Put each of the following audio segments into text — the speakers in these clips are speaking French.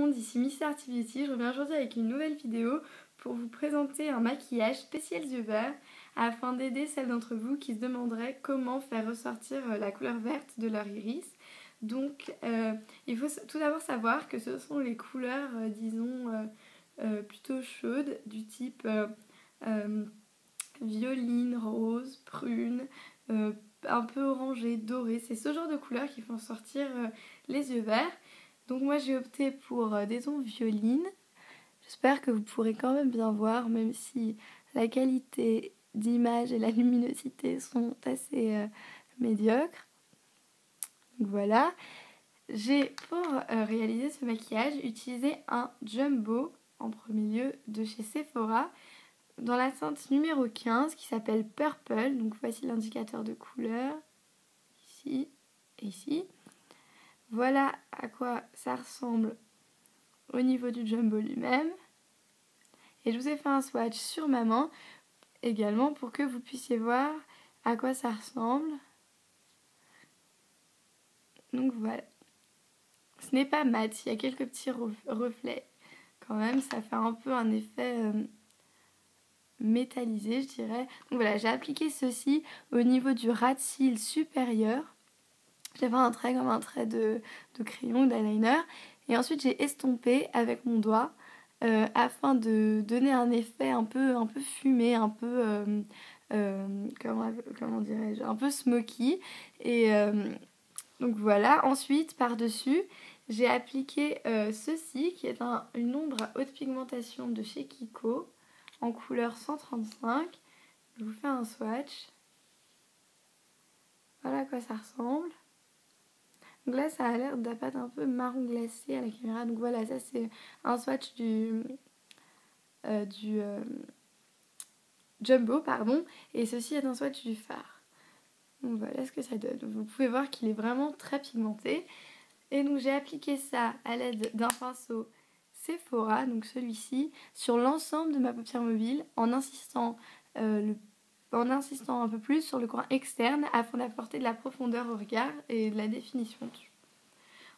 monde, ici Miss Artivity. Je reviens aujourd'hui avec une nouvelle vidéo pour vous présenter un maquillage spécial yeux verts afin d'aider celles d'entre vous qui se demanderaient comment faire ressortir la couleur verte de leur iris. Donc il faut tout d'abord savoir que ce sont les couleurs disons plutôt chaudes du type violine, rose, prune, un peu orangé, doré. C'est ce genre de couleurs qui font sortir les yeux verts. Donc moi j'ai opté pour des tons violines. J'espère que vous pourrez quand même bien voir, même si la qualité d'image et la luminosité sont assez médiocres. Donc voilà. J'ai pour réaliser ce maquillage utilisé un jumbo en premier lieu de chez Sephora dans la teinte numéro 15 qui s'appelle Purple. Donc voici l'indicateur de couleur ici et ici. Voilà à quoi ça ressemble au niveau du jumbo lui-même. Et je vous ai fait un swatch sur ma main également pour que vous puissiez voir à quoi ça ressemble. Donc voilà. Ce n'est pas mat, il y a quelques petits reflets quand même. Ça fait un peu un effet métallisé, je dirais. Donc voilà, j'ai appliqué ceci au niveau du ras de cils supérieur. J'ai fait un trait comme un trait de crayon, d'eyeliner. Et ensuite j'ai estompé avec mon doigt afin de donner un effet un peu fumé, un peu, comment dirais-je, un peu smoky. Et donc voilà, ensuite par-dessus, j'ai appliqué ceci qui est une ombre à haute pigmentation de chez Kiko en couleur 135. Je vous fais un swatch. Voilà à quoi ça ressemble. Donc là, ça a l'air d'appât un peu marron glacé à la caméra. Donc voilà, ça c'est un swatch du jumbo, pardon. Et ceci est un swatch du fard. Donc voilà ce que ça donne. Vous pouvez voir qu'il est vraiment très pigmenté. Et donc j'ai appliqué ça à l'aide d'un pinceau Sephora, donc celui-ci, sur l'ensemble de ma paupière mobile en insistant un peu plus sur le coin externe afin d'apporter de la profondeur au regard et de la définition dessus.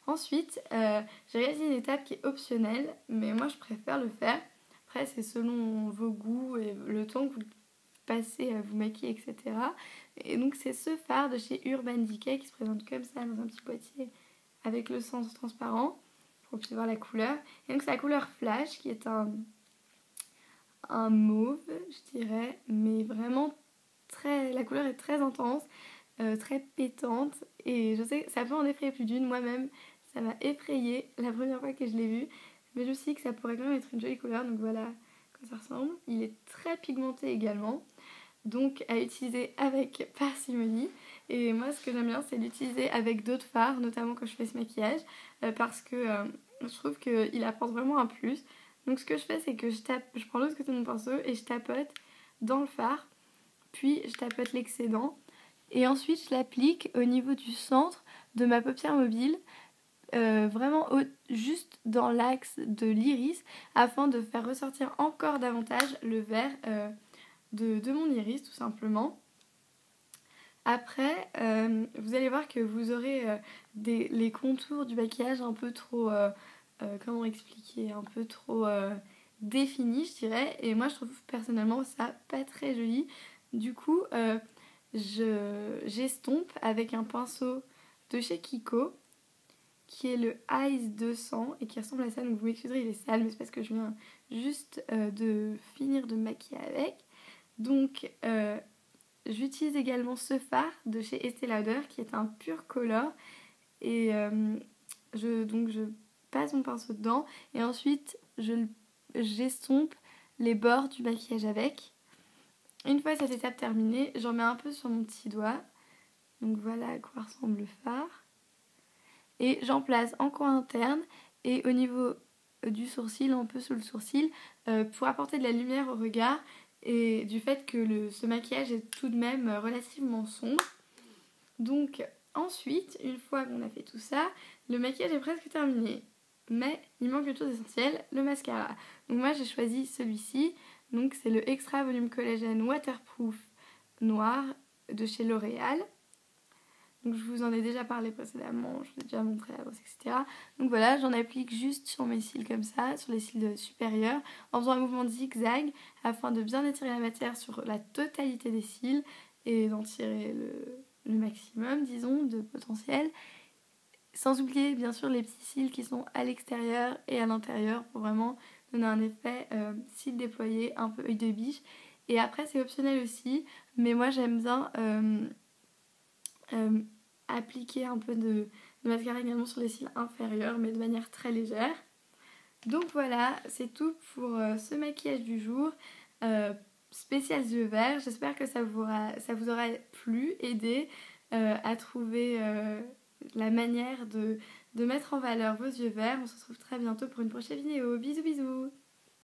Ensuite, j'ai réalisé une étape qui est optionnelle, mais moi je préfère le faire. Après, c'est selon vos goûts et le temps que vous passez à vous maquiller, etc. Et donc, c'est ce fard de chez Urban Decay qui se présente comme ça dans un petit boîtier avec le centre transparent pour que vous puissiez voir la couleur. Et donc, c'est la couleur Flash qui est un mauve, je dirais, mais vraiment la couleur est très intense, très pétante. Et je sais que ça peut en effrayer plus d'une. Moi-même, ça m'a effrayée la première fois que je l'ai vu. Mais je me suis dit que ça pourrait quand même être une jolie couleur. Donc voilà comment ça ressemble. Il est très pigmenté également. Donc à utiliser avec parcimonie. Et moi, ce que j'aime bien, c'est l'utiliser avec d'autres fards, notamment quand je fais ce maquillage. Parce que je trouve qu'il apporte vraiment un plus. Donc ce que je fais, c'est que je prends l'autre côté de mon pinceau et je tapote dans le fard. Puis je tapote l'excédent. Et ensuite, je l'applique au niveau du centre de ma paupière mobile, vraiment juste dans l'axe de l'iris, afin de faire ressortir encore davantage le vert de mon iris, tout simplement. Après, vous allez voir que vous aurez les contours du maquillage un peu trop, comment expliquer, un peu trop définis, je dirais. Et moi, je trouve personnellement ça pas très joli. Du coup, j'estompe avec un pinceau de chez Kiko qui est le Ice 200 et qui ressemble à ça. Donc vous m'excuserez, il est sale, mais c'est parce que je viens juste de finir de maquiller avec. Donc j'utilise également ce fard de chez Estée Lauder qui est un pur color. Et je passe mon pinceau dedans et ensuite j'estompe les bords du maquillage avec. Une fois cette étape terminée, j'en mets un peu sur mon petit doigt. Donc voilà à quoi ressemble le fard. Et j'en place en coin interne et au niveau du sourcil, un peu sous le sourcil, pour apporter de la lumière au regard et du fait que ce maquillage est tout de même relativement sombre. Donc ensuite, une fois qu'on a fait tout ça, le maquillage est presque terminé. Mais il manque une chose essentielle, le mascara. Donc moi j'ai choisi celui-ci. Donc c'est le Extra Volume Collagen Waterproof noir de chez L'Oréal. Donc je vous en ai déjà parlé précédemment, je vous ai déjà montré la brosse, etc. Donc voilà, j'en applique juste sur mes cils comme ça, sur les cils supérieurs, en faisant un mouvement de zigzag afin de bien étirer la matière sur la totalité des cils et d'en tirer le maximum, disons, de potentiel. Sans oublier bien sûr les petits cils qui sont à l'extérieur et à l'intérieur pour vraiment donner un effet cils déployés, un peu œil de biche. Et après c'est optionnel aussi, mais moi j'aime bien appliquer un peu de mascara également sur les cils inférieurs, mais de manière très légère. Donc voilà, c'est tout pour ce maquillage du jour spécial yeux verts. J'espère que ça vous aura plu, aidé à trouver la manière de mettre en valeur vos yeux verts. On se retrouve très bientôt pour une prochaine vidéo. Bisous bisous.